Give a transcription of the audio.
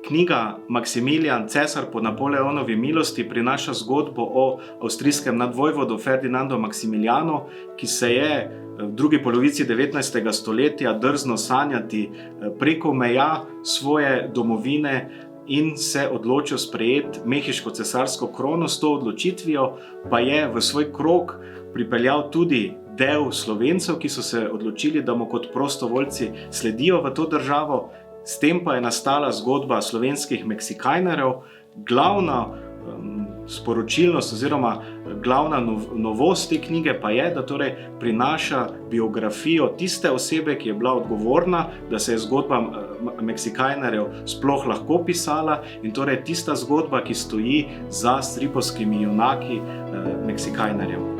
Knjiga Maksimilijan, cesar po Napoleonovi milosti, prinaša zgodbo o avstrijskem nadvojvodu Ferdinandu Maksimilijanu, ki se je v drugi polovici 19. stoletja drzno sanjati preko meja svoje domovine in se odločil sprejeti mehiško cesarsko krono. S to odločitvijo pa je v svoj krog pripeljal tudi del Slovencev, ki so se odločili, da mu kot prostovoljci sledijo v to državo. S tem pa je nastala zgodba slovenskih Meksikajnerjev. Glavna sporočilnost oziroma glavna novost te knjige pa je, da torej prinaša biografijo tiste osebe, ki je bila odgovorna, da se je zgodba Meksikajnerjev sploh lahko pisala, in torej tista zgodba, ki stoji za stripovskimi junaki Meksikajnerjev.